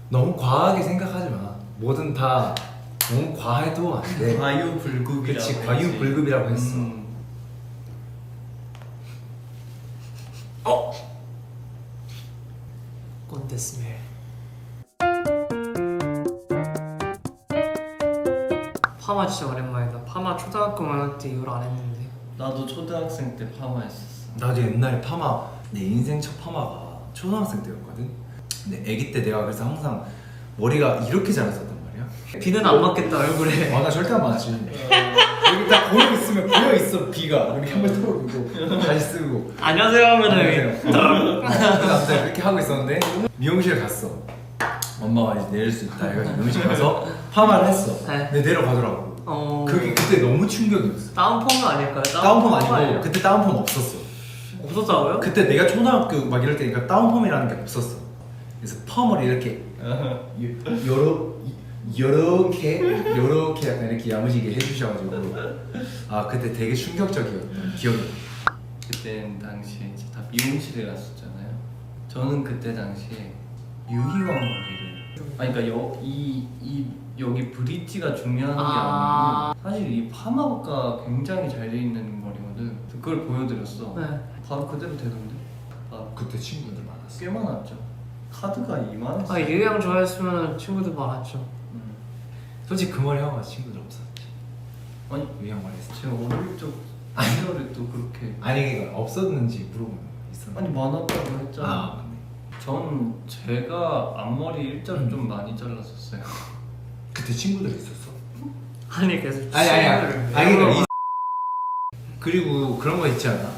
너무 과하게 생각하지 마. 뭐든 다 너무 과해도 안 돼. 과유불급이라고. 그렇지, 과유불급이라고 했어. 꼰대 스멜. 파마 진짜 오랜만이다. 파마 초등학교 만날 때 이후로 안 했는데. 나도 초등학생 때 파마했었어. 나도 옛날에 파마, 내 인생 첫 파마가 초등학생 때였거든. 근데 아기 때 내가 그래서 항상 머리가 이렇게 자랐었단 말이야. 비는 안 맞겠다 얼굴에. 아, 나 절대 안 맞지. 여기 딱 고여 있으면 고여 있어 비가 이렇게 한 번 털어오고 다시 쓰고. 안녕하세요 하면은 그래서 그렇게 하고 있었는데 미용실 갔어. 엄마가 이제 내릴 수 있다 해가지고 미용실 가서 파마를 했어. 네. 근데 내려가더라고. 그게 그때 너무 충격이었어. 다운펌은 아닐까요? 다운펌 아니고 그때 다운펌 없었어. 없었다고요? 그때 내가 초등학교 막 이럴 때니까 다운펌이라는 게 없었어. 그래서 펌을 이렇게 요렇게 약간 이렇게 야무지게 해주셔가지고 아 그때 되게 충격적이었던 기억이 나. 그때 당시에 이제 다 미용실에 갔었잖아요. 저는 그때 당시에 유희왕 머리를. 아니 그러니까 여기 브릿지가 중요한 게 아니고 사실 이 파마가 굉장히 잘 돼 있는 머리거든. 그걸 보여드렸어. 네. 바로 그대로 되던데. 아, 그때 친구들 많았어. 꽤 많았죠. 카드가 이만했어. 아 유희양 좋아했으면 친구들 많았죠. 솔직히 그 머리 하고 친구들 없었지. 아니 유형 머리 했어. 제 어릴 적 시절에 또 그렇게 아니 이거 없었는지 물어보면 있었나? 아니 많았다고 했잖아. 아 맞네. 전 제가 앞머리 일자를 좀 많이 잘랐었어요. 그때 친구들 있었어? 아니 계속 아니야. 친구를 그러니까 그리고 그런 거 있지 않아?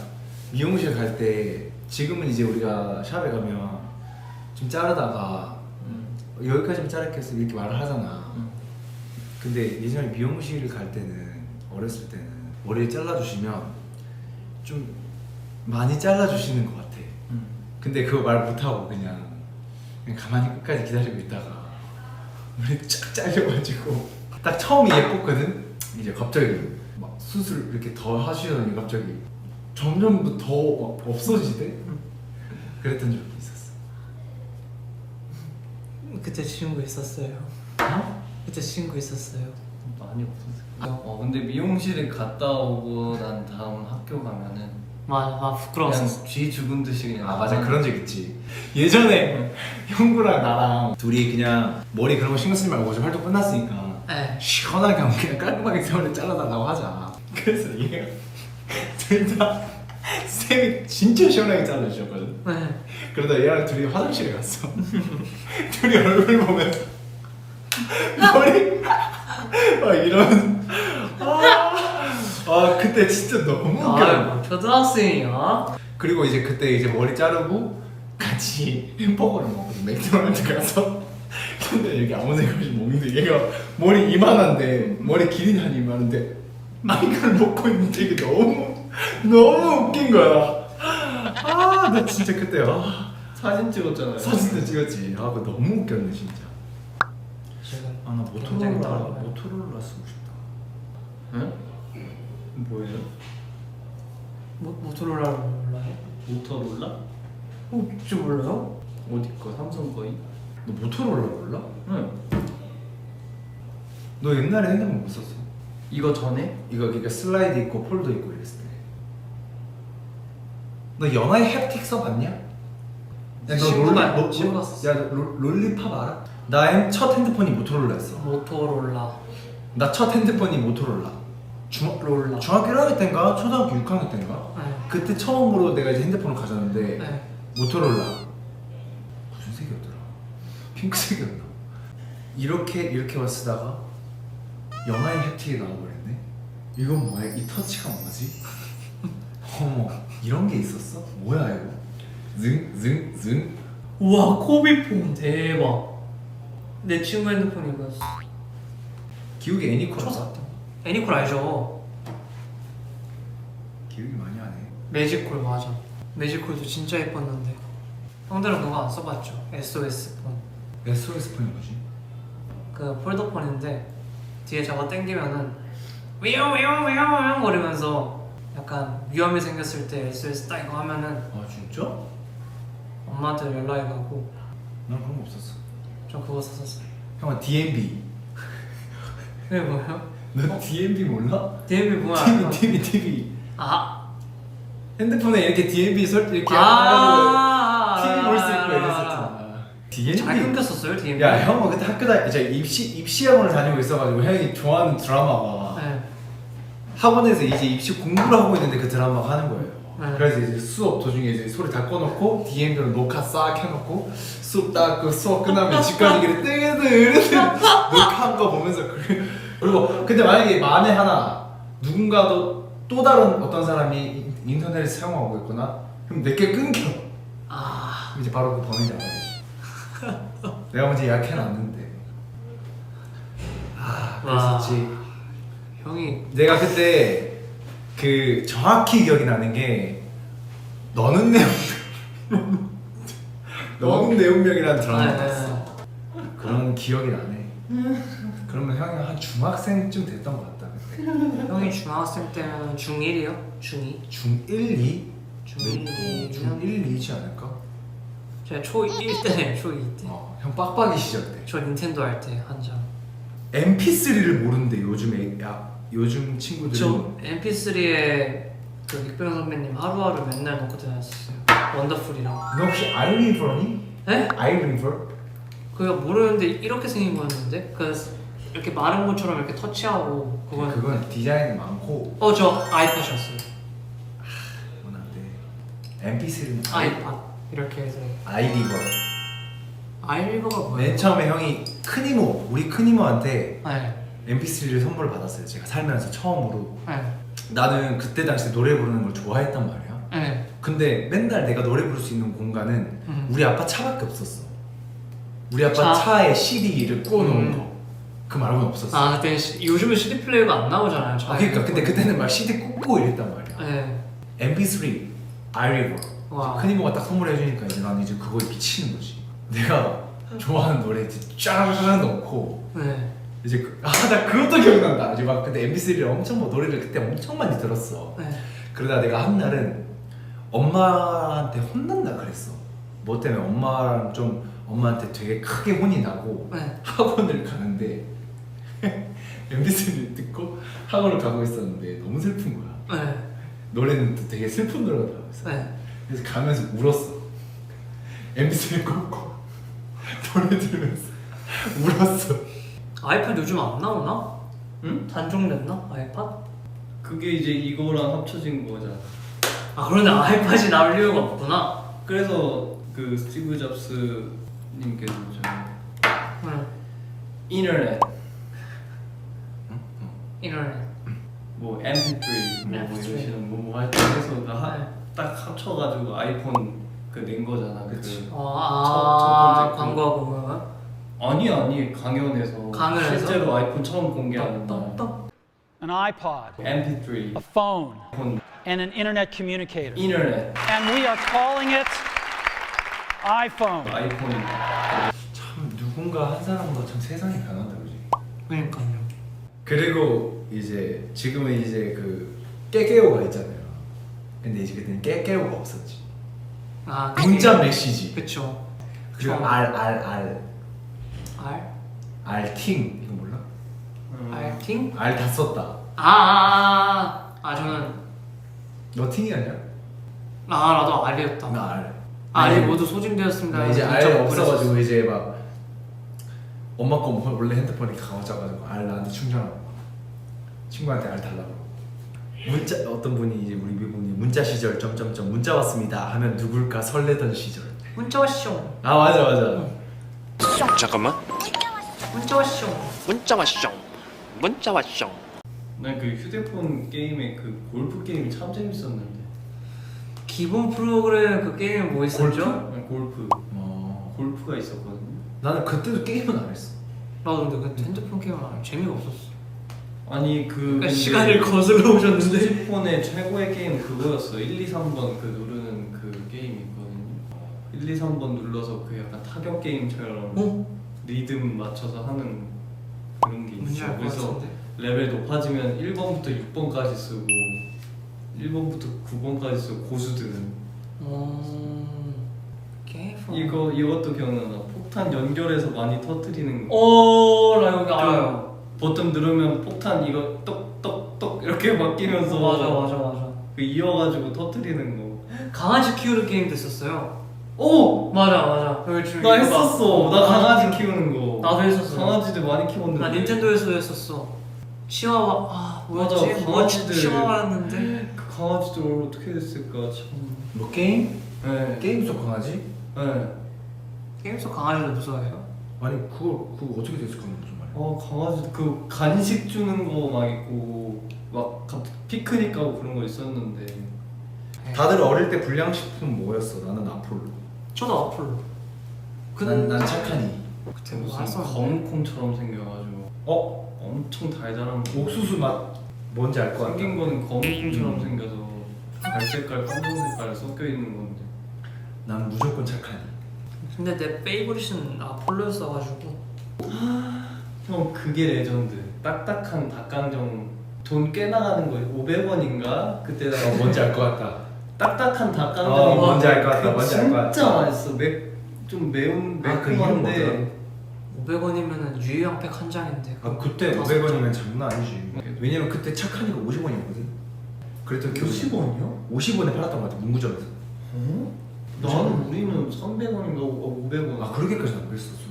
미용실 갈 때 지금은 이제 우리가 샵에 가면 좀 자르다가 여기까지만 자를게서 이렇게 말을 하잖아. 근데 예전에 미용실 갈 때는 어렸을 때는 머리를 잘라주시면 좀 많이 잘라주시는 것 같아. 근데 그거 말 못하고 그냥 가만히 끝까지 기다리고 있다가 머리 쫙 잘려가지고 딱 처음이 예뻤거든? 이제 갑자기 막 수술 이렇게 더 하시더니 갑자기 점점 더 막 없어지대? 그랬던 적이 있었어. 그때 친구 있었어요. 어? 그때 친구 있었어요. 많이 없었어요. 근데 미용실에 갔다 오고 난 다음 학교 가면은 맞아 부끄러웠어. 그냥 쥐 죽은 듯이 그냥 아 맞아 그런 적 있지. 예전에 형구랑 나랑 둘이 그냥 머리 그런 거 신경 쓰지 말고 어제 활동 끝났으니까 네. 시원하게 하고 그냥 깔끔하게 머리 잘라달라고 하자. 그래서 얘가 둘 다 쌤이 진짜 시원하게 잘라주셨거든. 네. 그러다 얘랑 둘이 화장실에 갔어. 둘이 얼굴 보면 머리 막 이런. 아 그때 진짜 너무 웃겨. 아 초등학생이야? 그리고 이제 그때 이제 머리 자르고 같이 햄버거를 먹거든. 맥도날드 가서. 근데 여기 아무 생각 없이 먹는데 얘가 머리 이만한데 머리 길이는 한 이만한데 이걸 먹고 있는데 이게 너무 웃긴 거야. 아 나 진짜 그때 사진 찍었잖아요. 사진도 찍었지. 아 그거 너무 웃겼네 진짜. 지금 아 나 굉장히 떨어요. 모토로라 쓰고 싶다. 응? 뭐예요? 모토로라를 몰라요? 모터롤라? 혹시 몰라요? 어디 거? 삼성 거이? 너 모토로라 몰라? 응. 너 옛날에 핸드폰 못 썼어? 이거 전에? 이거 그러니까 슬라이드 있고 폴더 있고 이랬을 때. 너 연하의 햅틱 써봤냐? 야, 너 친구가 롤리 친구가 썼어. 야, 너 롤리팝 알아? 나 첫 핸드폰이 모토로라였어. 모토로라 나 첫 핸드폰이 모토로라. 롤라. 중학교 1학년 때인가 초등학교 6학년 때인가? 네. 그때 처음으로 내가 이제 핸드폰을 가졌는데 네. 모토로라 무슨 색이었더라? 핑크색이었나? 이렇게만 쓰다가 연하의 햅틱이 나와버렸네. 이건 뭐야? 이 터치가 뭐지? 어머 이런 게 있었어? 뭐야 이거? 즈응? 우와 코비폼 대박. 내 친구 핸드폰 이거였어. 기억이 애니콜 초사 때. 애니콜 알죠? 기억이 많이 하네. 매직콜 맞아. 매직콜도 진짜 예뻤는데. 형들은 그거 안 써봤죠? SOS 폰. SOS 폰이 뭐지? 그 폴더폰인데 뒤에 잡아 당기면은 위용 거리면서 약간 위험이 생겼을 때 SOS 딱 이거 하면은 아 진짜? 엄마한테 연락이 가고 난 그런 거 없었어. 전 그거 샀었어요. 형은 DMB. 그게 뭐예요? 너 DMB 몰라? DMB 뭐야? TV. 아. 핸드폰에 이렇게 DMB 이렇게 TV 볼 수 있고 이랬었잖아. DMB. 잘 끊겼었어요 DMB. 야, 형은 그때 학교 이제 입시학원을 다니고 있어가지고 형이 좋아하는 드라마가 네. 학원에서 이제 입시 공부를 하고 있는데 그 드라마가 하는 거예요. 네. 그래서 이제 수업 도중에 이제 소리 다 꺼놓고 DMB로 녹화 싹 해놓고 수업 딱 그 수업 끝나면 집 가는 길에 뜨르르 녹화한 거 보면서 그리고 근데 만약에 만에 하나 누군가도 또 다른 어떤 사람이 인터넷을 사용하고 있거나 그럼 내게 끊겨. 아. 이제 바로 그 범인지 알아야지. 내가 먼저 예약해놨는데. 그랬었지. 형이 내가 그때 그 정확히 기억이 나는 게 너는 내운명이라는 드라마가 네, 있어. 그런 기억이 나네. 그러면 형이 한 중학생쯤 됐던 것 같다 그때. 형이 중학생 때면 중1이요? 중2? 중1, 2? 중1, 중1, 2지 않을까? 제가 초1 때네요 초2 때. 형 빡빡이 시절 때. 저 닌텐도 할 때 한참. MP3를 모르는데 요즘 친구들은 저 MP3에 그 믹병 선배님 하루하루 맨날 넣고 다녔었어요. 원더풀이랑. 너 혹시 아이리버니? 네? 아이리버? 그거 모르는데 이렇게 생긴 거였는데 그 이렇게 마른 것처럼 이렇게 터치하고 그건 디자인이 많고 저 아이팟이었어요. 뭔데? MP3는 아이팟 이렇게 해서. 아이리버. 아이리버가 뭐예요? 맨 처음에 형이 우리 큰 이모한테 네. MP3를 선물을 받았어요. 제가 살면서 처음으로. 네. 나는 그때 당시 노래 부르는 걸 좋아했단 말이야. 네. 근데 맨날 내가 노래 부를 수 있는 공간은 우리 아빠 차밖에 없었어. 우리 아빠 차에 CD를 구워놓은 거. 그 말고는 없었어. 아 그때 요즘은 CD 플레이어가 안 나오잖아요. 그러니까 근데 그때는 막 CD 꽂고 이랬단 말이야. 네. MP3, 아이리버. 와. 큰 이모가 딱 선물해주니까 이제 나는 이제 그거에 미치는 거지. 내가 좋아하는 노래 이제 쫙 넣고 네. 이제 나 그것도 기억난다. 이제 막 그때 MP3를 노래를 그때 엄청 많이 들었어. 네. 그러다 내가 한 날은 엄마한테 혼난다 그랬어. 뭐 때문에 엄마한테 되게 크게 혼이 나고 네. 학원을 가는데 MP3를 듣고 학원을 가고 있었는데 너무 슬픈 거야. 네. 노래는 또 되게 슬픈 노래가 나오고 있어. 네. 그래서 가면서 울었어. MP3 꽂고 노래 들으면서 울었어. 아이팟 요즘 안 나오나? 응? 단종됐나? 아이팟? 그게 이제 이거랑 합쳐진 거잖아. 아 그런데 아이팟이 나올 이유가 없구나. 그래서 그 스티브 잡스 님께서 응. 인터넷 인터넷. 뭐 MP3 뭐 MP3. 이러시는 뭐 할 때 해서 딱 합쳐가지고 아이폰 그 낸 거잖아. 그치. 첫 번째 광고하고 그러면? 아니 강연에서 강연에서? 실제로 아이폰 처음 공개하는 날 an iPod, MP3 a phone, 폰 and an internet communicator. 인터넷 And we are calling it iPhone. 아이폰 참 누군가 한 사람보다 참 세상이 변한다 그지. 그러니까요. 그리고 이제 지금은 이제 그 깨깨오가 있잖아요. 근데 이제 그때는 깨깨오가 없었지. 아 문자 메시지. 그쵸. 그리고 처음. R R? 팅 이거 몰라? R팅? R 다 썼다. 저는 너 팅이 아니야? 나도 R이었다. 나 R. R이 모두 소진되었습니다. 나 이제 문자 R 못 없어가지고 보냈었어. 이제 막 엄마 거 원래 핸드폰이 가져가지고 R 나한테 충전하고 친구한테 R 달라고. 문자 어떤 분이 이제 우리 미분이 문자 시절 점점점 문자 왔습니다 하면 누굴까 설레던 시절. 문자 왔쇼. 아 맞아. 잠깐만. 문자 왔쇼. 문자 왔쇼. 문자 왔쇼. 난 그 휴대폰 게임에 그 골프 게임이 참 재밌었는데. 기본 프로그램 그 게임은 뭐 있었죠? 아니, 골프 골프가 있었거든요. 나는 그때도 게임은 안 했어. 나도 근데 그 핸드폰 게임은 안 해. 재미가 없었어. 아니 그러니까 시간을 거슬러 오셨는데. 휴대폰의 최고의 게임 그거였어. 1, 2, 3번 그 누르는 그 게임이 있거든요. 1, 2, 3번 눌러서 그 약간 타격 게임처럼 리듬 맞춰서 하는 그런 게 뭔지 있어. 알 것 그래서 같은데. 레벨 높아지면 1번부터 6번까지 쓰고 1번부터 9번까지 쓰고 고수들은 게임. 이것도 기억나. 폭탄 연결해서 많이 터뜨리는 거. 오, 나 이거 알아요. 버튼 누르면 폭탄 이거 똑똑똑 이렇게 바뀌면서 맞아. 그 이어가지고 터뜨리는 거. 강아지 키우는 게임도 있었어요. 오! 맞아. 여기 지금 나 이거 했었어. 봐. 나 강아지 키우는 거. 나도 했었어. 강아지들 많이 키웠는데. 나 닌텐도에서도 했었어. 치와와 맞아, 뭐였지? 강아지들. 치와와였는데. 그 강아지들 어떻게 됐을까 참. 뭐 게임? 네. 게임 속 강아지? 네. 게임 속 강아지도 무서워해요? 아니 그거 어떻게 됐을까 무슨 말이야? 강아지 그 간식 주는 거 막 있고 막 갑자기 피크닉 가고 그런 거 있었는데. 다들 어릴 때 불량식품 뭐였어? 나는 아폴로. 저도 아폴로. 난 착하니. 그때 무슨 알았어. 검은 콩처럼 생겨가지고 엄청 달달한 거. 옥수수 맛 뭔지 알 것 같아. 생긴 거는 검은 콩처럼 생겨서 갈색깔, 검정 색깔 섞여 있는 건데. 난 무조건 착하니. 근데 내 페이보릿은 아폴로였어가지고. 형 그게 레전드. 딱딱한 닭강정 돈 꽤 나가는 거 500원인가? 그때 나 뭔지 알 것 같다. 딱딱한 닭강정이 뭔지 알 것 같다. 그거 뭔지 알 것 같다. 진짜 맛있어. 좀 매운 그 이름 매콤한데 500원이면은 유효양팩 한 장인데. 아 그때 500원이면 장난 아니지. 왜냐면 그때 착하니가 50원이었거든. 그랬던 기억이 50원이요? 50원에 팔았던 것 같아 문구점에서. 나는 우리는 300원인가 500원. 아 그렇게까지 안 그랬었어.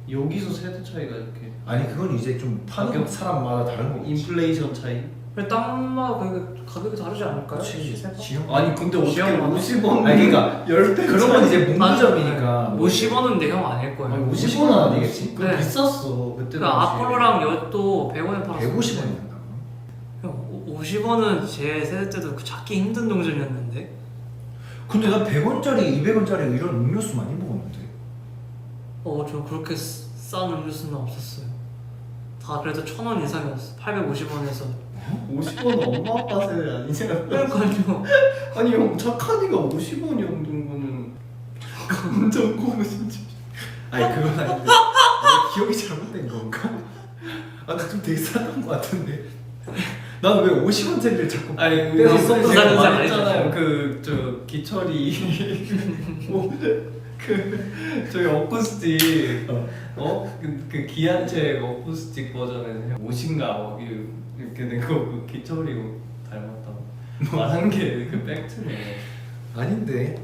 여기서 세대 차이가 이렇게 아니 그건 이제 좀 파는 가격? 사람마다 다른 거지. 인플레이션 차이? 근데 땅마다 가격이 다르지 않을까요? 지역. 아니 근데 어떻게 시험만 50원 아니 그러니까 10배 그런 건 이제 문구점이니까. 50원은 내형 아닐 거예요. 아니 50원 50원은 은 아니겠지? 그거 네. 비쌌어 그때 그 아폴로랑 엿도 100원에 팔았어. 150원이었나? 50원은 제 세대 때도 그 찾기 힘든 동전이었는데. 근데 난 100원짜리, 200원짜리 이런 음료수 많이 먹었는데. 저 그렇게 싼 음료수는 없었어요. 다 그래도 1,000원 이상이었어. 850원에서. 50원은 엄마 아빠 세대 아니냐? 그러니까요. 아니 형 착한이가 50원이었던 거는 완전 고무신지. 아니 그건 아닌데 내 기억이 잘못된 건가? 아 나 좀 되게 쌌던 것 같은데. 난 왜 50원짜리를 자꾸 아니 떼서 써- 써서 사는 사람 말했잖아요. 아니죠. 그저 기철이 그 저희 어쿠스틱 그 기한책 어쿠스틱 버전에서 옷인가 이렇게 된 거 그 기철이 닮았다고 말한 게 그 팩트네. 아닌데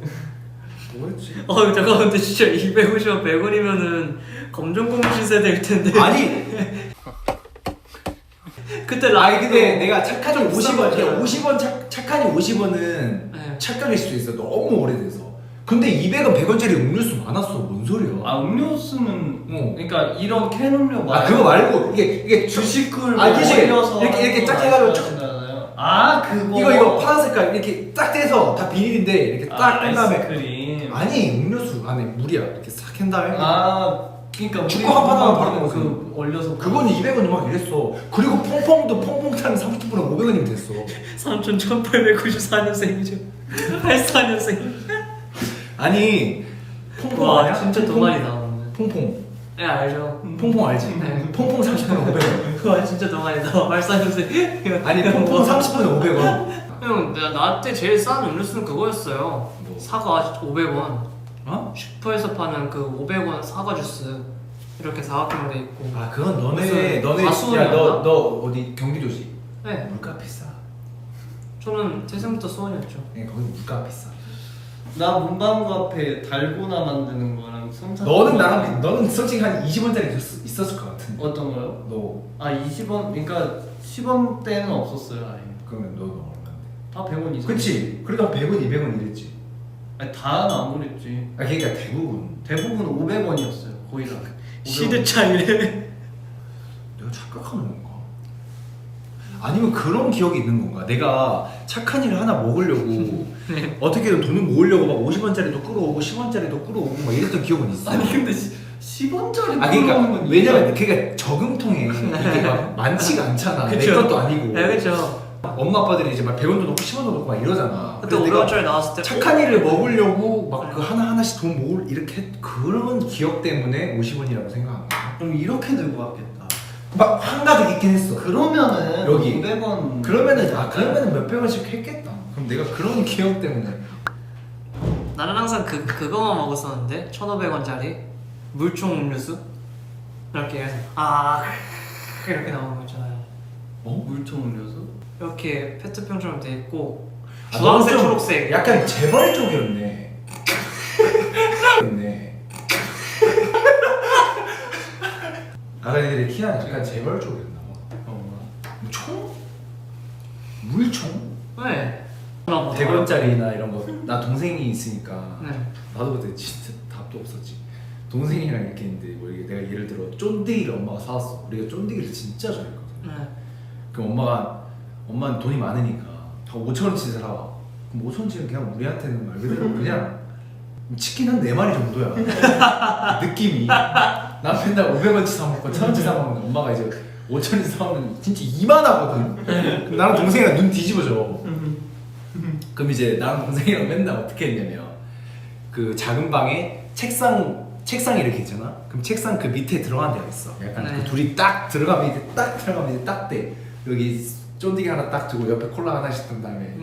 뭐였지? 잠깐 근데 진짜 250원 100원이면은 검정고무신 세대일 텐데. 아니 그때 아니 근데 내가 착하니 좀 비싼 50원 거잖아요. 50원 착하니 50원은 네. 착각일 수도 있어. 너무 오래돼서. 근데 200원 100원짜리 음료수 많았어. 뭔 소리야? 아 음료수는 그러니까 이런 캔 음료 말고 그거 말고 이게 주식을 아, 그치. 올려서 이렇게 딱 해가지고 쭉- 하시잖아요. 아 그거 이거 파란 색깔 이렇게 딱 떼서 다 비닐인데 이렇게 딱 뺀 다음에 아이스크림. 아니 음료수 안에 물이야 이렇게 싹 캔 다음에 그러니까 축구 한 판하면 바로 그 먹었어. 올려서 그건 200원이 막 이랬어. 그리고 퐁퐁도 퐁퐁 타는 30분에 500원이면 됐어. 삼촌 1894년생이죠. 84년생. 아니 퐁퐁 와 아니야? 진짜 퐁퐁? 동안이다. 퐁퐁 네 알죠. 퐁퐁 알지? 네. 퐁퐁 30분에 500원. 와 진짜 동안이다. 84년생. 아니 퐁퐁 30분에 500원. 형 나한테 제일 싼 음료수는 그거였어요. 뭐? 사과 500원. 어? 슈퍼에서 파는 그 500원 사과 주스 이렇게 사각형으로 돼 있고. 아 그건 무슨 가수원이었나? 야너 어디 경기도지? 네. 물가 비싸. 저는 태생부터 수원이었죠. 네, 거기 물가 비싸. 나 문방구 앞에 달고나 만드는 거랑 솜사 너는 솔직히 한 20원짜리 있었을 것 같은데. 어떤 거요? 너 20원 그러니까 10원 때는 없었어요 아예. 그러면 너는 얼마인데? 다 100원 이상. 그치. 그러다 100원 200원 이랬지. 아니 다는 안 그랬지. 아 그러니까 대부분 500원이었어요 거의 다. 시대 차이래. 내가 착각하는 건가? 아니면 그런 기억이 있는 건가? 내가 착한 일을 하나 먹으려고 어떻게든 돈을 모으려고 막 50원짜리도 끌어오고 10원짜리도 끌어오고 막 이랬던 기억은 있어. 아니 근데 10원짜리 아 그러니까 왜냐면 그러니까 저금통에 이게 막 많지가 않잖아. 내 그쵸. 것도 아니고. 네 그렇죠. 엄마 아빠들이 이제 막 100원도 넣고 10원도 넣고 막 이러잖아. 그때 그래서 내가 500원짜리 나왔을 때 착한 일을 먹으려고 막 그 하나하나씩 돈 모을 이렇게 그런 기억 때문에 50원이라고 생각한 거야. 그럼 이렇게 들고 왔겠다. 막 한가득 있긴 했어. 그러면은 여기. 500원 그러면은 몇백 원씩 했겠다. 그럼 내가 그런 기억 때문에 나는 항상 그거만 먹었었는데 1,500원짜리 물총 음료수 이렇게 해서 이렇게 나오는 거 있잖아요. 물총 음료수? 이렇게 페트병처럼 돼 있고 아, 주황색, 너무 좀 초록색. 약간 재벌 쪽이었네. 네. 아가들의 키가 약간 재벌 쪽이었나 봐. 총? 물총? 네. 100원짜리나 이런 거. 나 동생이 있으니까 네. 나도 그때 진짜 답도 없었지. 동생이랑 이렇게 있는데 뭐 이게 내가 예를 들어 쫀디기를 엄마가 사왔어. 우리가 쫀디기를 진짜 좋아했거든. 네. 그럼 엄마는 돈이 많으니까 5,000원치를 사와. 그럼 5,000원치는 그냥 우리한테는 말 그대로 그냥 치킨 한 4마리 정도야. 느낌이. 난 맨날 500원치 사 먹고 1,000원치 사 먹는데 엄마가 이제 5,000원치 사 먹으면 진짜 이만하거든. 그럼 나랑 동생이랑 눈 뒤집어져. 그럼 이제 나랑 동생이랑 맨날 어떻게 했냐면 그 작은 방에 책상이 이렇게 있잖아. 그럼 책상 그 밑에 들어간 데가 있어. 약간 네. 그 둘이 딱 들어가면 이제 딱 돼. 여기 쫀디기 하나 딱 두고 옆에 콜라 하나씩 든 다음에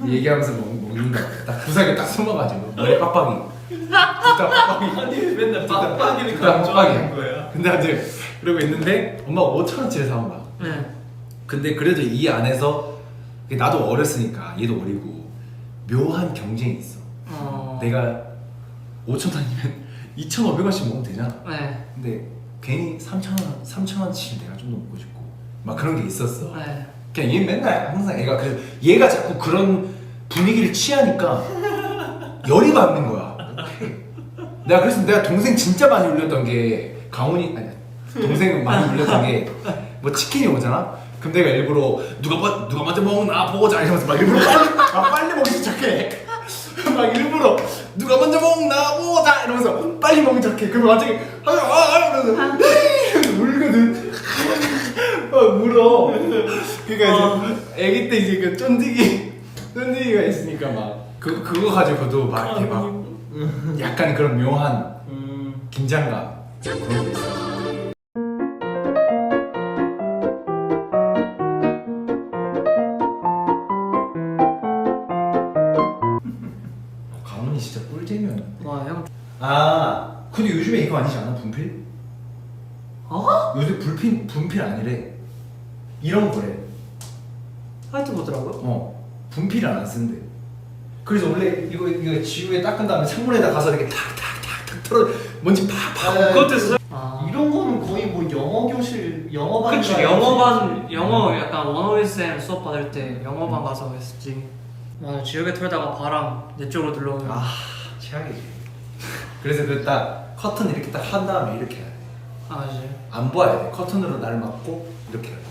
얘기하면서 먹는다. 딱 구석에 딱 숨어가지고 머리 빡빡이. 진짜 빡빡이. 아니 맨날 빡빡이를 진짜 강조하는 빡빡이야. 거야. 근데 이제 그러고 있는데 엄마가 5,000원치를 사온 거야. 네. 근데 그래도 이 안에서 나도 어렸으니까 얘도 어리고 묘한 경쟁이 있어. 내가 5,000원이면 2,500원씩 먹으면 되잖아. 네. 근데 괜히 3,000원치 내가 좀 더 먹고 싶고 막 그런 게 있었어. 네. 그냥 얘 맨날 항상 얘가 자꾸 그런 분위기를 취하니까 열이 받는 거야. 내가 동생 진짜 많이 울렸던 게 강훈이 아니야. 동생은 많이 울렸던 게 뭐 치킨이 오잖아. 그럼 내가 일부러 누가 먼저 먹나 보자 이러면서 막 일부러 빨리 먹기 시작해. 막 일부러 누가 먼저 먹나 보자 이러면서 빨리 먹기 시작해. 그러면 갑자기 이러면서 울거든. 막 울어. 그러니까 이제 아기 때 이제 그 쫀디기가 있으니까 막 그거 가지고도 막 이렇게 막 약간 그런 묘한 긴장감 그런 게 있어. 강훈이 진짜 꿀잼이었네. 와, 형. 아 근데 요즘에 이거 아니지 않아? 분필? 요새 분필 아니래. 이런 거래. 화이트보드라고요? 분필을 안 쓴대. 그래서 원래 이거 지우에 닦은 다음에 창문에다 가서 이렇게 탁탁탁탁 털어 먼지 팍팍. 그것도 있어요? 이런 거는 거의 뭐 영어 교실 영어반 그치, 영어 약간 원어휘쌤 수업 받을 때 영어반 가서 했었지. 맞아, 지우개 털다가 바람 내 쪽으로 들러오면 최악이지. 그래서 그 딱 커튼 이렇게 딱 한 다음에 이렇게 해야 돼. 맞지. 안 보아야 돼. 커튼으로 날 막고 이렇게 해야 돼.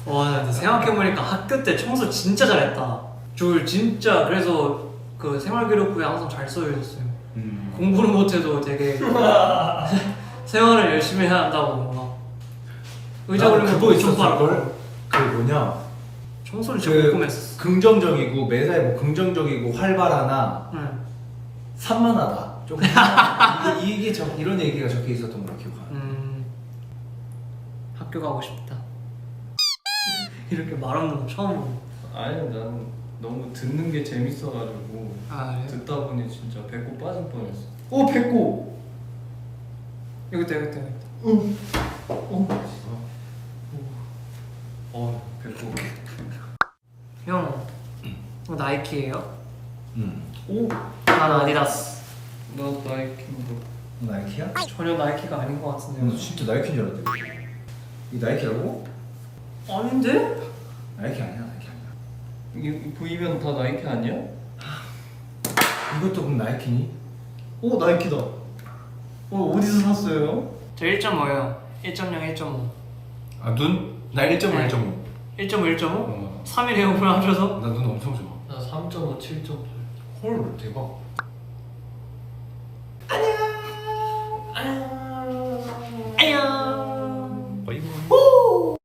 와, 근데 생각해보니까 학교 때 청소 진짜 잘했다. 저 진짜 그래서 그 생활기록부에 항상 잘 써있었어요. 공부를 못해도 되게 생활을 열심히 해야 한다고 막 의자 나도 올리면 그거 엄청 있었을 걸. 빠르고. 그 뭐냐? 청소를 진짜 궁금했어. 긍정적이고 매사에 뭐 긍정적이고 활발하나 응. 산만하다. 좀 이런 얘기가 적혀 있었던 걸로 기억하네. 학교 가고 싶다. 이렇게 말하는 거 처음 보네. 아니 난 너무 듣는 게 재밌어가지고 아, 그래? 듣다 보니 진짜 배꼽 빠질 뻔했어. 배꼽 여기 있다, 여기 있다, 여기 있다. 배꼽. 형, 이거 나이키예요? 오, 난 아디다스. 나 나이키인데. 나이키야? 전혀 나이키가 아닌 것 같은데요. 진짜 나이키인 줄 알았대. 이 나이키라고? 아닌데? 나이키 아니야, 나이키 아니야. 이게 보이면 다 나이키 아니야? 이것도 그럼 나이키니? 나이키다. 어디서 샀어요? 저 1.5예요. 1.0, 1.5. 아 눈? 나 1.5, 네. 1.5. 1.5, 1.5? 3일 에어컨 합쳐서? 나 눈 엄청 좋아. 나 3.5, 7.8. 헐 대박.